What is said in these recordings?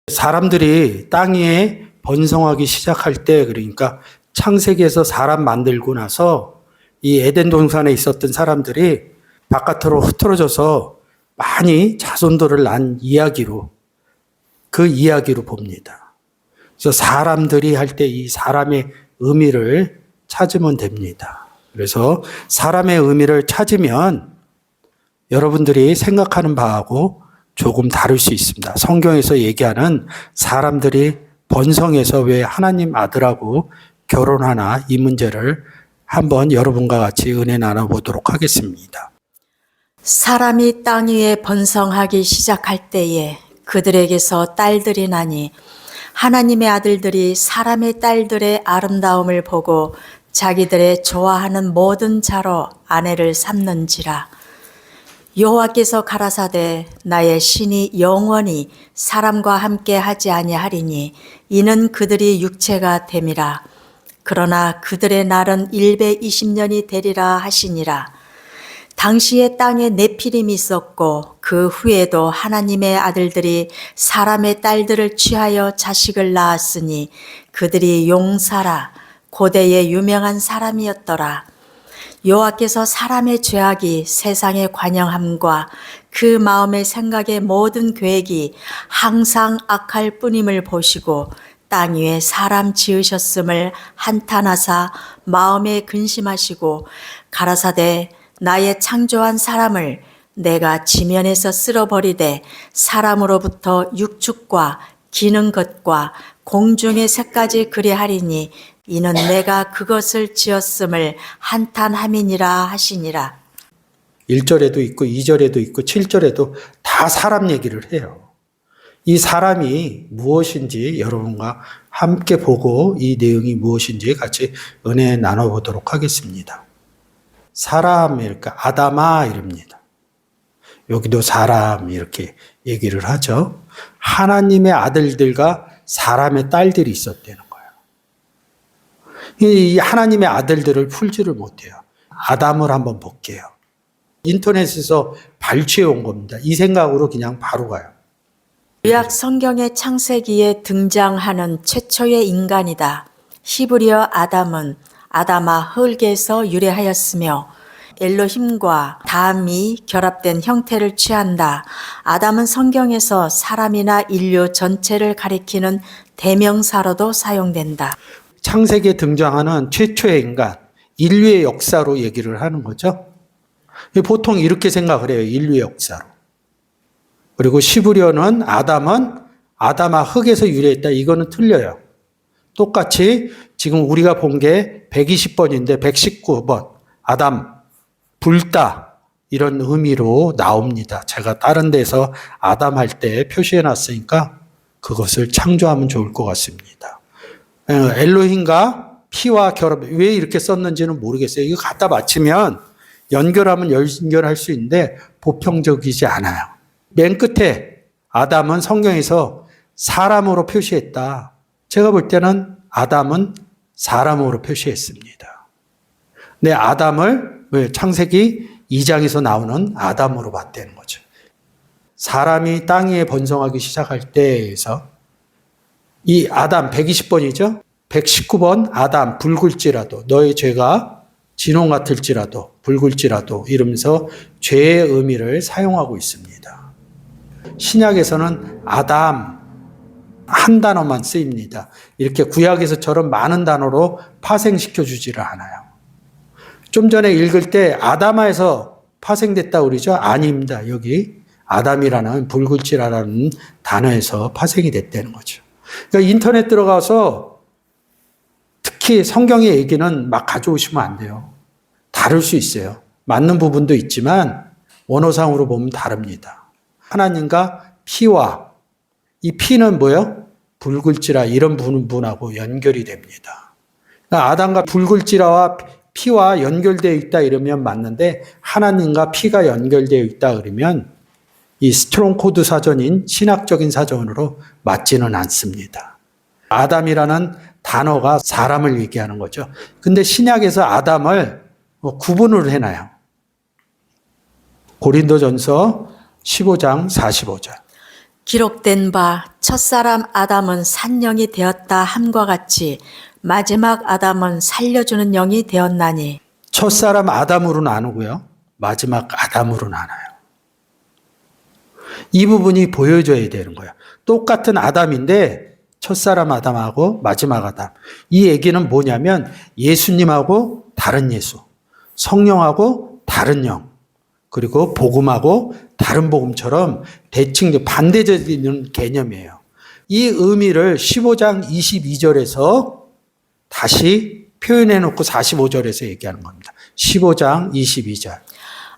사람들이 땅 위에 번성하기 시작할 때, 그러니까 창세기에서 사람 만들고 나서 이 에덴 동산에 있었던 사람들이 바깥으로 흩어져서 많이 자손들을 낳은 이야기로, 그 이야기로 봅니다. 그래서 사람들이 할 때 이 사람의 의미를 찾으면 됩니다. 그래서 사람의 의미를 찾으면 여러분들이 생각하는 바하고 조금 다를 수 있습니다. 성경에서 얘기하는 사람들이 번성해서 왜 하나님 아들하고 결혼하나, 이 문제를 한번 여러분과 같이 은혜 나눠보도록 하겠습니다. 사람이 땅 위에 번성하기 시작할 때에 그들에게서 딸들이 나니 하나님의 아들들이 사람의 딸들의 아름다움을 보고 자기들의 좋아하는 모든 자로 아내를 삼는지라. 여호와께서 가라사대 나의 신이 영원히 사람과 함께 하지 아니하리니 이는 그들이 육체가 됨이라. 그러나 그들의 날은 120년이 되리라 하시니라. 당시에 땅에 네피림이 있었고 그 후에도 하나님의 아들들이 사람의 딸들을 취하여 자식을 낳았으니 그들이 용사라 고대의 유명한 사람이었더라. 여호와께서 사람의 죄악이 세상에 관영함과 그 마음의 생각의 모든 계획이 항상 악할 뿐임을 보시고 땅 위에 사람 지으셨음을 한탄하사 마음에 근심하시고 가라사대 나의 창조한 사람을 내가 지면에서 쓸어버리되 사람으로부터 육축과 기는 것과 공중의 새까지 그리하리니 이는 내가 그것을 지었음을 한탄함이니라 하시니라. 1절에도 있고 2절에도 있고 7절에도 다 사람 얘기를 해요. 이 사람이 무엇인지 여러분과 함께 보고 이 내용이 무엇인지 같이 은혜 나눠보도록 하겠습니다. 사람, 이렇게 아담아 이럽니다. 여기도 사람 이렇게 얘기를 하죠. 하나님의 아들들과 사람의 딸들이 있었다는 거예요. 이 하나님의 아들들을 풀지를 못해요. 아담을 한번 볼게요. 인터넷에서 발췌해 온 겁니다. 이 생각으로 그냥 바로 가요. 구약 성경의 창세기에 등장하는 최초의 인간이다. 히브리어 아담은 아담아 흙에서 유래하였으며 엘로힘과 담이 결합된 형태를 취한다. 아담은 성경에서 사람이나 인류 전체를 가리키는 대명사로도 사용된다. 창세기에 등장하는 최초의 인간, 인류의 역사로 얘기를 하는 거죠. 보통 이렇게 생각을 해요. 인류의 역사로. 그리고 시브리어는 아담은 아담아 흙에서 유래했다. 이거는 틀려요. 똑같이 지금 우리가 본 게 120번인데 119번 아담 불다 이런 의미로 나옵니다. 제가 다른 데서 아담 할 때 표시해 놨으니까 그것을 창조하면 좋을 것 같습니다. 엘로힘과 피와 결합, 왜 이렇게 썼는지는 모르겠어요. 이거 갖다 맞추면 연결하면 연결할 수 있는데 보편적이지 않아요. 맨 끝에 아담은 성경에서 사람으로 표시했다. 제가 볼 때는 아담은 사람으로 표시했습니다. 네, 아담을 왜 창세기 2장에서 나오는 아담으로 봤다는 거죠. 사람이 땅 위에 번성하기 시작할 때에서 이 아담 120번이죠. 119번 아담 붉을지라도 너의 죄가 진홍 같을지라도 붉을지라도 이러면서 죄의 의미를 사용하고 있습니다. 신약에서는 아담 한 단어만 쓰입니다. 이렇게 구약에서처럼 많은 단어로 파생시켜 주지를 않아요. 좀 전에 읽을 때 아담아에서 파생됐다 그러죠? 아닙니다. 여기 아담이라는 붉을지라는 단어에서 파생이 됐다는 거죠. 그러니까 인터넷 들어가서 특히 성경의 얘기는 막 가져오시면 안 돼요. 다를 수 있어요. 맞는 부분도 있지만 원어상으로 보면 다릅니다. 하나님과 피와 이 피는 뭐예요? 붉을지라 이런 부분하고 연결이 됩니다. 그러니까 아담과 붉을지라와 피와 연결되어 있다 이러면 맞는데 하나님과 피가 연결되어 있다 그러면 이 스트롱 코드 사전인 신학적인 사전으로 맞지는 않습니다. 아담이라는 단어가 사람을 얘기하는 거죠. 근데 신약에서 아담을 구분을 해놔요. 고린도전서 15장 45절. 기록된 바 첫사람 아담은 산영이 되었다 함과 같이 마지막 아담은 살려주는 영이 되었나니 첫사람 아담으로 나누고요. 마지막 아담으로 나눠요. 이 부분이 보여줘야 되는 거예요. 똑같은 아담인데 첫사람 아담하고 마지막 아담. 이 얘기는 뭐냐면 예수님하고 다른 예수, 성령하고 다른 영, 그리고 복음하고 다른 복음처럼 대칭 반대적인 개념이에요. 이 의미를 15장 22절에서 다시 표현해 놓고 45절에서 얘기하는 겁니다. 15장 22절.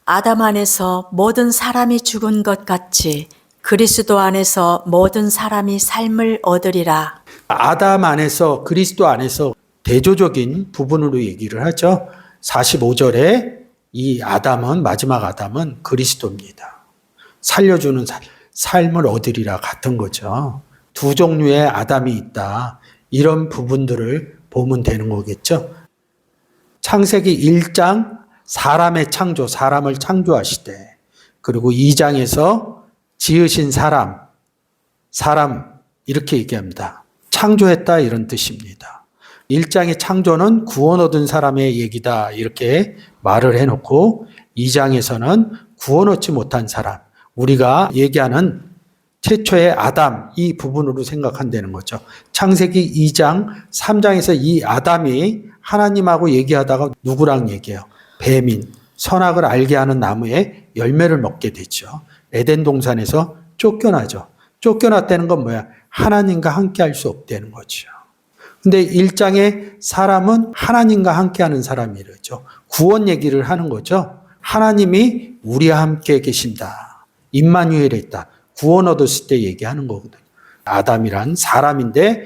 아담 안에서 모든 사람이 죽은 것 같이 그리스도 안에서 모든 사람이 삶을 얻으리라. 아담 안에서 그리스도 안에서 대조적인 부분으로 얘기를 하죠. 45절에 이 아담은 마지막 아담은 그리스도입니다. 살려주는 삶을 얻으리라 같은 거죠. 두 종류의 아담이 있다. 이런 부분들을 보면 되는 거겠죠. 창세기 1장 사람의 창조, 사람을 창조하시되, 그리고 2장에서 지으신 사람 이렇게 얘기합니다. 창조했다 이런 뜻입니다. 1장의 창조는 구원 얻은 사람의 얘기다 이렇게 말을 해놓고 2장에서는 구원 얻지 못한 사람, 우리가 얘기하는 최초의 아담 이 부분으로 생각한다는 거죠. 창세기 2장, 3장에서 이 아담이 하나님하고 얘기하다가 누구랑 얘기해요? 뱀인, 선악을 알게 하는 나무의 열매를 먹게 되죠. 에덴 동산에서 쫓겨나죠. 쫓겨났다는 건 뭐야? 하나님과 함께 할 수 없다는 거죠. 근데 1장의 사람은 하나님과 함께 하는 사람이죠. 구원 얘기를 하는 거죠. 하나님이 우리와 함께 계신다. 임마누엘 했다. 구원 얻었을 때 얘기하는 거거든요. 아담이란 사람인데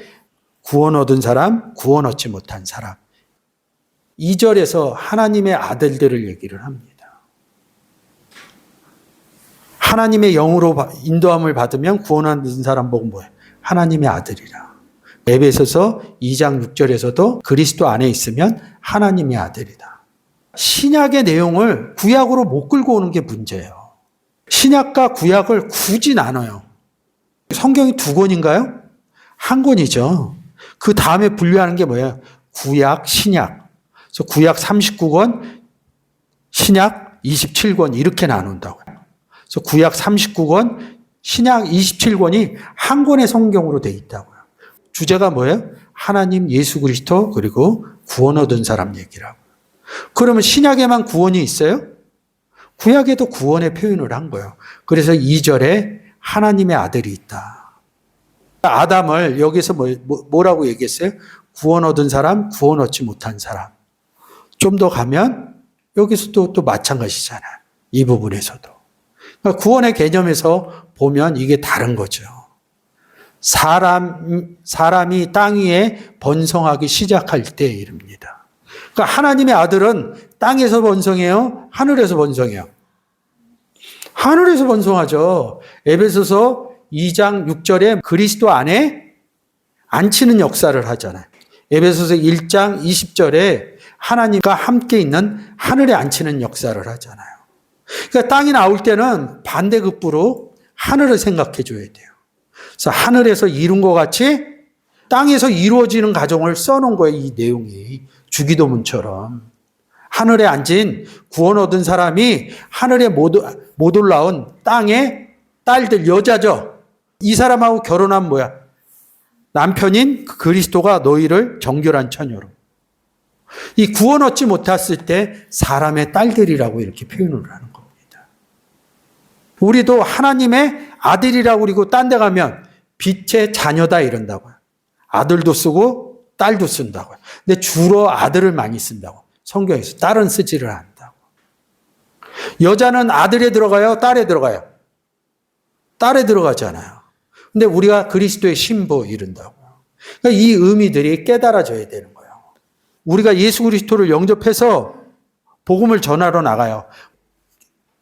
구원 얻은 사람, 구원 얻지 못한 사람. 2절에서 하나님의 아들들을 얘기를 합니다. 하나님의 영으로 인도함을 받으면 구원 얻은 사람 보고 뭐예요? 하나님의 아들이라. 에베소서 2장 6절에서도 그리스도 안에 있으면 하나님의 아들이다. 신약의 내용을 구약으로 못 끌고 오는 게 문제예요. 신약과 구약을 굳이 나눠요. 성경이 두 권인가요? 한 권이죠. 그 다음에 분류하는 게 뭐예요? 구약, 신약. 그래서 구약 39권, 신약 27권 이렇게 나눈다고요. 그래서 구약 39권, 신약 27권이 한 권의 성경으로 돼 있다고요. 주제가 뭐예요? 하나님, 예수 그리스도, 그리고 구원 얻은 사람 얘기라고. 그러면 신약에만 구원이 있어요? 구약에도 구원의 표현을 한 거예요. 그래서 2절에 하나님의 아들이 있다. 아담을 여기서 뭐라고 얘기했어요? 구원 얻은 사람, 구원 얻지 못한 사람. 좀 더 가면 여기서 또 마찬가지잖아요. 이 부분에서도. 그러니까 구원의 개념에서 보면 이게 다른 거죠. 사람이 땅 위에 번성하기 시작할 때 이릅니다. 그러니까 하나님의 아들은 땅에서 번성해요? 하늘에서 번성해요? 하늘에서 번성하죠. 에베소서 2장 6절에 그리스도 안에 앉히는 역사를 하잖아요. 에베소서 1장 20절에 하나님과 함께 있는 하늘에 앉히는 역사를 하잖아요. 그러니까 땅이 나올 때는 반대급부로 하늘을 생각해 줘야 돼요. 그래서 하늘에서 이룬 것 같이 땅에서 이루어지는 과정을 써놓은 거예요. 이 내용이 주기도문처럼. 하늘에 앉은 구원 얻은 사람이 하늘에 못 올라온 땅의 딸들, 여자죠. 이 사람하고 결혼하면 뭐야? 남편인 그리스도가 너희를 정결한 처녀로. 이 구원 얻지 못했을 때 사람의 딸들이라고 이렇게 표현을 하는 겁니다. 우리도 하나님의 아들이라고 그리고 딴 데 가면 빛의 자녀다 이런다고요. 아들도 쓰고 딸도 쓴다고요. 근데 주로 아들을 많이 쓴다고. 성경에서 딸은 쓰지를 않는다고. 여자는 아들에 들어가요? 딸에 들어가요? 딸에 들어가잖아요. 근데 우리가 그리스도의 신부 이른다고요. 그러니까 이 의미들이 깨달아져야 되는 거예요. 우리가 예수 그리스도를 영접해서 복음을 전하러 나가요.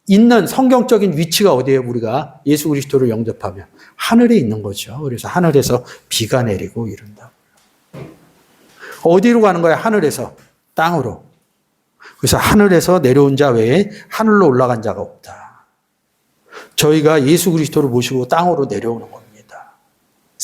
있는 성경적인 위치가 어디예요? 우리가 예수 그리스도를 영접하면 하늘에 있는 거죠. 그래서 하늘에서 비가 내리고 이런다고요. 어디로 가는 거예요? 하늘에서 땅으로. 그래서 하늘에서 내려온 자 외에 하늘로 올라간 자가 없다. 저희가 예수 그리스도를 모시고 땅으로 내려오는 겁니다.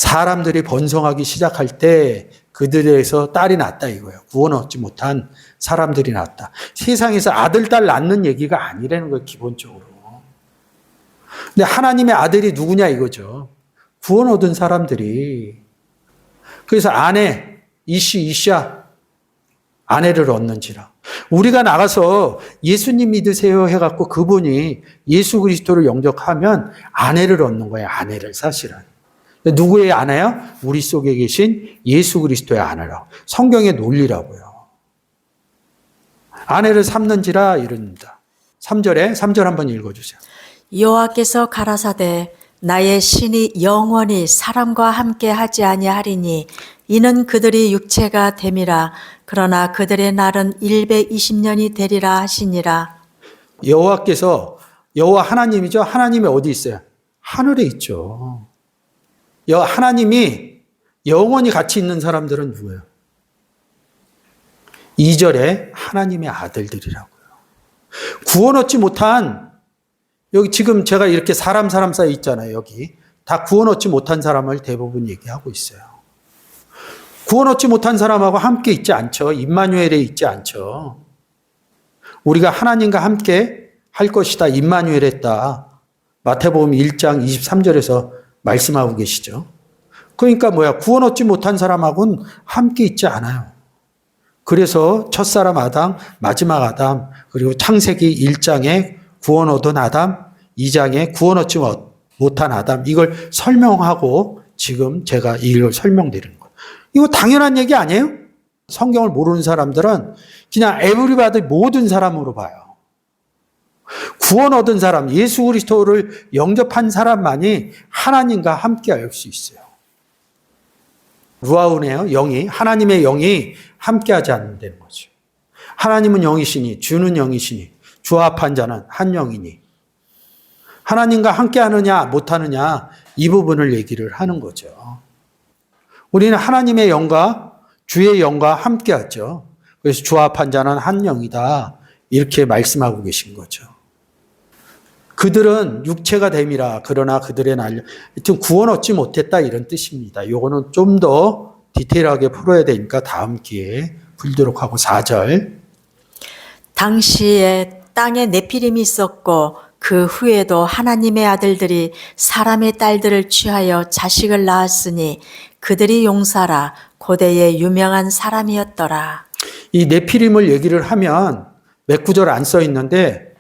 사람들이 번성하기 시작할 때 그들에서 딸이 낳았다 이거예요. 구원 얻지 못한 사람들이 낳았다. 세상에서 아들, 딸 낳는 얘기가 아니라는 거예요, 기본적으로. 근데 하나님의 아들이 누구냐 이거죠. 구원 얻은 사람들이. 그래서 아내, 이샤, 아내를 얻는지라. 우리가 나가서 예수님 믿으세요 해갖고 그분이 예수 그리스도를 영접하면 아내를 얻는 거예요. 아내를 사실은. 누구의 아내야? 우리 속에 계신 예수 그리스도의 아내라고. 성경의 논리라고요. 아내를 삼는지라 이릅니다. 3절 한번 읽어주세요. 여호와께서 가라사대 나의 신이 영원히 사람과 함께 하지 아니하리니 이는 그들이 육체가 됨이라. 그러나 그들의 날은 120년이 되리라 하시니라. 여호와께서, 여호와 하나님이죠. 하나님이 어디 있어요? 하늘에 있죠. 하나님이 영원히 같이 있는 사람들은 누구예요? 2절에 하나님의 아들들이라고요. 구원 얻지 못한, 여기 지금 제가 이렇게 사람 사이 있잖아요. 여기 다 구원 얻지 못한 사람을 대부분 얘기하고 있어요. 구원 얻지 못한 사람하고 함께 있지 않죠. 임마누엘에 있지 않죠. 우리가 하나님과 함께 할 것이다. 임마누엘 했다. 마태복음 1장 23절에서 말씀하고 계시죠. 그러니까 구원 얻지 못한 사람하고는 함께 있지 않아요. 그래서 첫사람 아담, 마지막 아담, 그리고 창세기 1장에 구원 얻은 아담, 2장에 구원 얻지 못한 아담, 이걸 설명하고 지금 제가 이걸 설명드리는 거예요. 이거 당연한 얘기 아니에요? 성경을 모르는 사람들은 그냥 에브리바디 모든 사람으로 봐요. 구원 얻은 사람, 예수 그리스도를 영접한 사람만이 하나님과 함께 할 수 있어요. 루아우네요. 영이, 하나님의 영이 함께하지 않는다는 거죠. 하나님은 영이시니, 주는 영이시니, 주합한 자는 한 영이니. 하나님과 함께하느냐 못하느냐 이 부분을 얘기를 하는 거죠. 우리는 하나님의 영과 주의 영과 함께하죠. 그래서 주합한 자는 한 영이다 이렇게 말씀하고 계신 거죠. 그들은 육체가 됨이라. 그러나 그들의 날, 하여튼 구원 얻지 못했다 이런 뜻입니다. 요거는 좀 더 디테일하게 풀어야 되니까 다음 기회에 풀도록 하고 4절. 당시에 땅에 네피림이 있었고 그 후에도 하나님의 아들들이 사람의 딸들을 취하여 자식을 낳았으니 그들이 용사라. 고대의 유명한 사람이었더라. 이 네피림을 얘기를 하면 몇 구절 안 써 있는데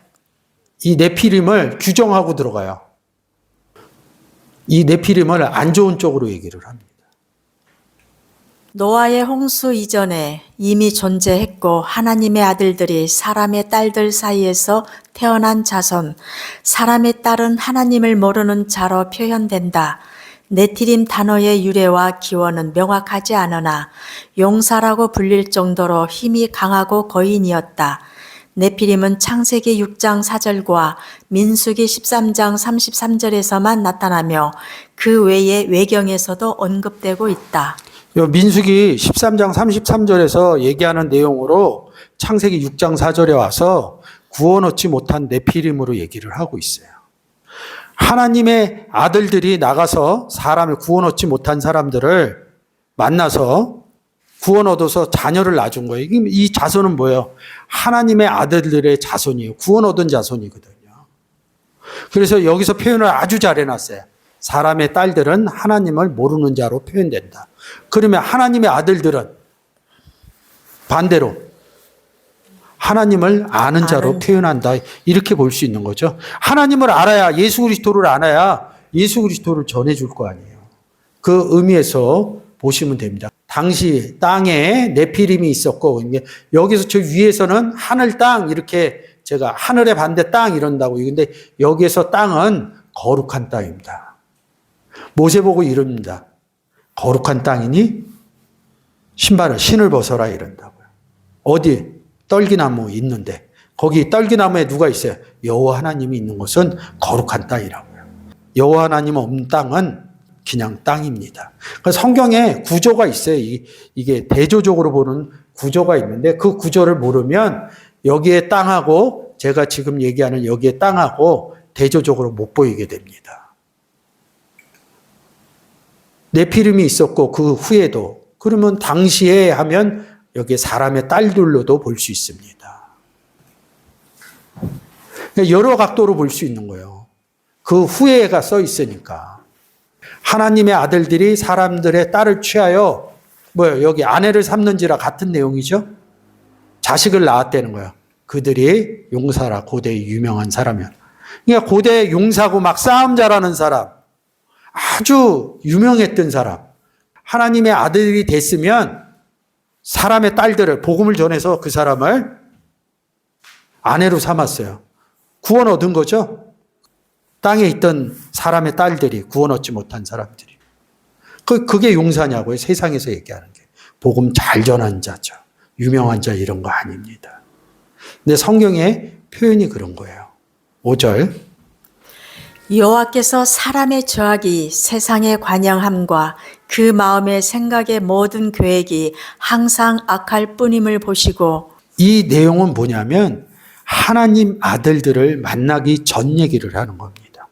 이 네피림을 규정하고 들어가요. 이 네피림을 안 좋은 쪽으로 얘기를 합니다. 노아의 홍수 이전에 이미 존재했고 하나님의 아들들이 사람의 딸들 사이에서 태어난 자손, 사람의 딸은 하나님을 모르는 자로 표현된다. 네티림 단어의 유래와 기원은 명확하지 않으나 용사라고 불릴 정도로 힘이 강하고 거인이었다. 네피림은 창세기 6장 4절과 민수기 13장 33절에서만 나타나며 그 외의 외경에서도 언급되고 있다. 민수기 13장 33절에서 얘기하는 내용으로 창세기 6장 4절에 와서 구원 얻지 못한 네피림으로 얘기를 하고 있어요. 하나님의 아들들이 나가서 사람을 구원 얻지 못한 사람들을 만나서 구원 얻어서 자녀를 낳아준 거예요. 이 자손은 뭐예요? 하나님의 아들들의 자손이에요. 구원 얻은 자손이거든요. 그래서 여기서 표현을 아주 잘 해놨어요. 사람의 딸들은 하나님을 모르는 자로 표현된다. 그러면 하나님의 아들들은 반대로 하나님을 아는 자로 표현한다. 이렇게 볼 수 있는 거죠. 하나님을 알아야, 예수 그리스도를 알아야 예수 그리스도를 전해줄 거 아니에요. 그 의미에서 보시면 됩니다. 당시 땅에 네피림이 있었고, 여기서 저 위에서는 하늘 땅, 이렇게 제가 하늘의 반대 땅 이런다고. 근데 여기에서 땅은 거룩한 땅입니다. 모세 보고 이릅니다. 거룩한 땅이니 신을 벗어라 이런다고요. 어디? 떨기나무 있는데 거기 떨기나무에 누가 있어요? 여호와 하나님이 있는 곳은 거룩한 땅이라고요. 여호와 하나님 없는 땅은 그냥 땅입니다. 그러니까 성경에 구조가 있어요. 이게 대조적으로 보는 구조가 있는데 그 구조를 모르면 여기에 땅하고 제가 지금 얘기하는 여기에 땅하고 대조적으로 못 보이게 됩니다. 네피림이 있었고 그 후에도, 그러면 당시에 하면 여기 사람의 딸들로도 볼 수 있습니다. 여러 각도로 볼 수 있는 거예요. 그 후에가 써 있으니까. 하나님의 아들들이 사람들의 딸을 취하여 여기 아내를 삼는지라 같은 내용이죠. 자식을 낳았다는 거예요. 그들이 용사라, 고대의 유명한 사람이야. 그러니까 고대 용사고 막 싸움 잘하는 사람, 아주 유명했던 사람, 하나님의 아들이 됐으면 사람의 딸들을, 복음을 전해서 그 사람을 아내로 삼았어요. 구원 얻은 거죠. 땅에 있던 사람의 딸들이, 구원 얻지 못한 사람들이. 그게 용사냐고요. 세상에서 얘기하는 게. 복음 잘 전한 자죠. 유명한 자 이런 거 아닙니다. 근데 성경의 표현이 그런 거예요. 5절. 여호와께서 사람의 저악이 세상의 관영함과 그 마음의 생각의 모든 계획이 항상 악할 뿐임을 보시고. 이 내용은 뭐냐면 하나님 아들들을 만나기 전 얘기를 하는 겁니다.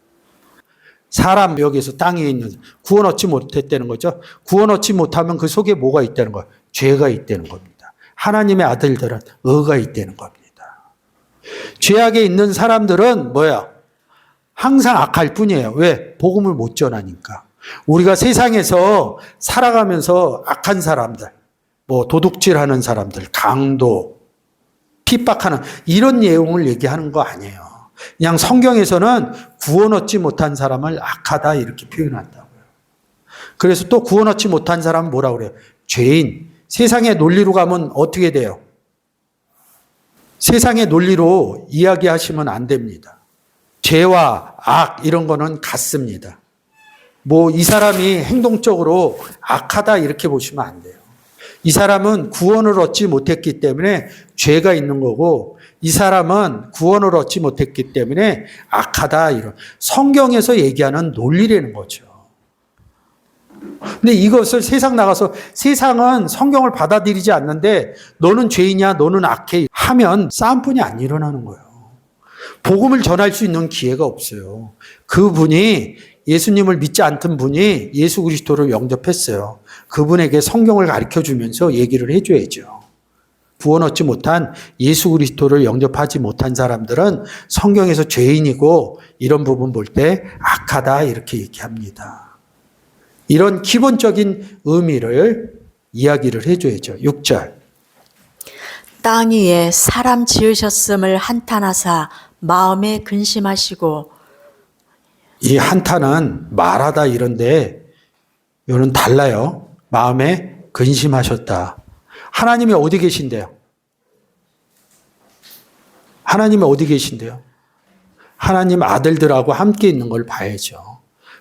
사람 여기서 땅에 있는 구원 얻지 못했다는 거죠. 구원 얻지 못하면 그 속에 뭐가 있다는 거예요? 죄가 있다는 겁니다. 하나님의 아들들은 의가 있다는 겁니다. 죄악에 있는 사람들은 항상 악할 뿐이에요. 왜? 복음을 못 전하니까. 우리가 세상에서 살아가면서 악한 사람들, 도둑질하는 사람들, 강도, 핍박하는 이런 내용을 얘기하는 거 아니에요. 그냥 성경에서는 구원 얻지 못한 사람을 악하다 이렇게 표현한다고요. 그래서 또 구원 얻지 못한 사람은 뭐라고 그래요? 죄인. 세상의 논리로 가면 어떻게 돼요? 세상의 논리로 이야기하시면 안 됩니다. 죄와 악 이런 거는 같습니다. 이 사람이 행동적으로 악하다 이렇게 보시면 안 돼요. 이 사람은 구원을 얻지 못했기 때문에 죄가 있는 거고, 이 사람은 구원을 얻지 못했기 때문에 악하다 이런 성경에서 얘기하는 논리라는 거죠. 근데 이것을 세상 나가서, 세상은 성경을 받아들이지 않는데 너는 죄이냐 너는 악해 하면 싸움뿐이 안 일어나는 거예요. 복음을 전할 수 있는 기회가 없어요. 그분이, 예수님을 믿지 않던 분이 예수 그리스도를 영접했어요. 그분에게 성경을 가르쳐 주면서 얘기를 해줘야죠. 구원 얻지 못한, 예수 그리스도를 영접하지 못한 사람들은 성경에서 죄인이고 이런 부분 볼 때 악하다 이렇게 얘기합니다. 이런 기본적인 의미를 이야기를 해줘야죠. 6절. 땅 위에 사람 지으셨음을 한탄하사 마음에 근심하시고. 이 한탄은 말하다 이런데 이거는 달라요. 마음에 근심하셨다. 하나님이 어디 계신데요? 하나님이 어디 계신데요? 하나님 아들들하고 함께 있는 걸 봐야죠.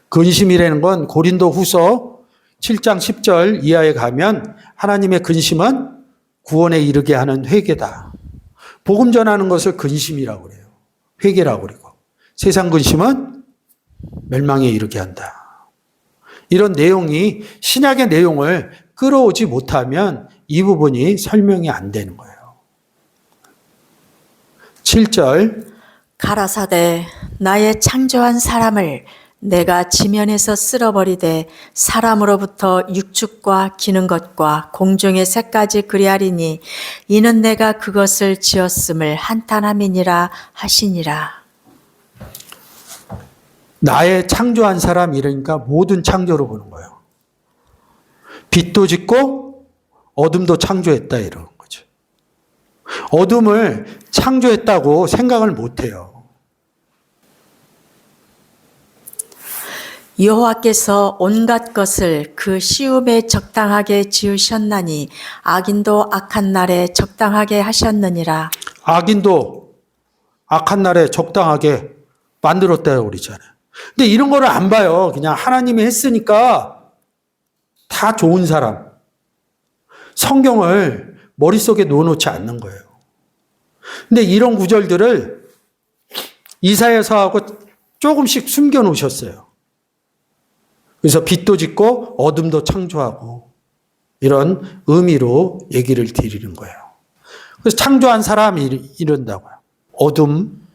근심이라는 건 고린도 후서 7장 10절 이하에 가면 하나님의 근심은 구원에 이르게 하는 회개다. 복음 전하는 것을 근심이라고 그래요. 회개라고 그러고. 세상 근심은 멸망에 이르게 한다. 이런 내용이, 신약의 내용을 끌어오지 못하면 이 부분이 설명이 안 되는 거예요. 7절. 가라사대 나의 창조한 사람을 내가 지면에서 쓸어버리되 사람으로부터 육축과 기는 것과 공중의 새까지 그리하리니 이는 내가 그것을 지었음을 한탄함이니라 하시니라. 나의 창조한 사람 이러니까 모든 창조로 보는 거예요. 빛도 짓고 어둠도 창조했다 이러는 거죠. 어둠을 창조했다고 생각을 못 해요. 여호와께서 온갖 것을 그 시음에 적당하게 지으셨나니 악인도 악한 날에 적당하게 하셨느니라. 악인도 악한 날에 적당하게 만들었다고 그러잖아요. 근데 이런 거를 안 봐요. 그냥 하나님이 했으니까 다 좋은 사람. 성경을 머릿속에 넣어놓지 않는 거예요. 근데 이런 구절들을 이사야서하고 조금씩 숨겨놓으셨어요. 그래서 빛도 짓고 어둠도 창조하고 이런 의미로 얘기를 드리는 거예요. 그래서 창조한 사람이 이런다고요. 어둠.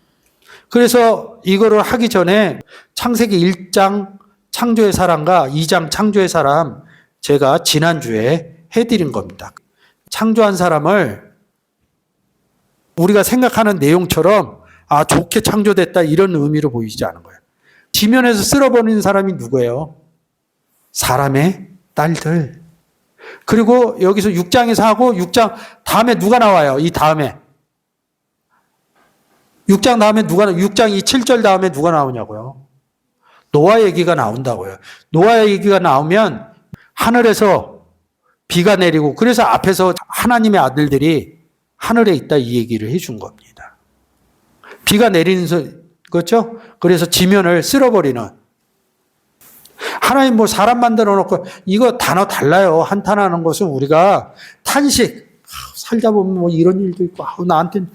그래서 이거를 하기 전에 창세기 1장 창조의 사람과 2장 창조의 사람 제가 지난주에 해드린 겁니다. 창조한 사람을 우리가 생각하는 내용처럼 좋게 창조됐다 이런 의미로 보이지 않은 거예요. 지면에서 쓸어버리는 사람이 누구예요? 사람의 딸들. 그리고 여기서 6장에서 하고 6장 다음에 누가 나와요? 이 다음에. 6장 다음에 6장 이 7절 다음에 누가 나오냐고요? 노아 얘기가 나온다고요. 노아 얘기가 나오면 하늘에서 비가 내리고 그래서 앞에서 하나님의 아들들이 하늘에 있다 이 얘기를 해준 겁니다. 비가 내리는 거죠? 그래서 지면을 쓸어버리는. 하나님 사람 만들어 놓고 이거 단어 달라요. 한탄하는 것은 우리가 탄식 살다 보면 이런 일도 있고 나한테는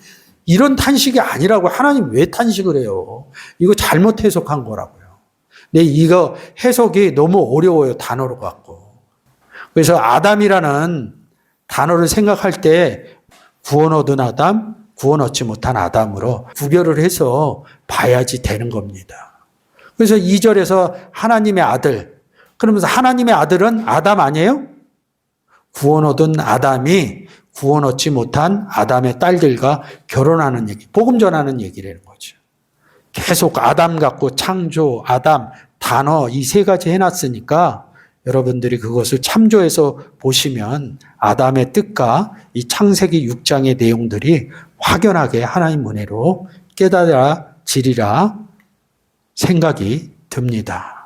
이런 탄식이 아니라고. 하나님 왜 탄식을 해요? 이거 잘못 해석한 거라고요. 근데 이거 해석이 너무 어려워요. 단어로 갖고. 그래서 아담이라는 단어를 생각할 때 구원 얻은 아담, 구원 얻지 못한 아담으로 구별을 해서 봐야지 되는 겁니다. 그래서 2절에서 하나님의 아들. 그러면서 하나님의 아들은 아담 아니에요? 구원 얻은 아담이 구원 얻지 못한 아담의 딸들과 결혼하는 얘기, 복음 전하는 얘기라는 거죠. 계속 아담 갖고 창조, 아담, 단어 이 세 가지 해놨으니까 여러분들이 그것을 참조해서 보시면 아담의 뜻과 이 창세기 6장의 내용들이 확연하게 하나님 은혜로 깨달아지리라 생각이 듭니다.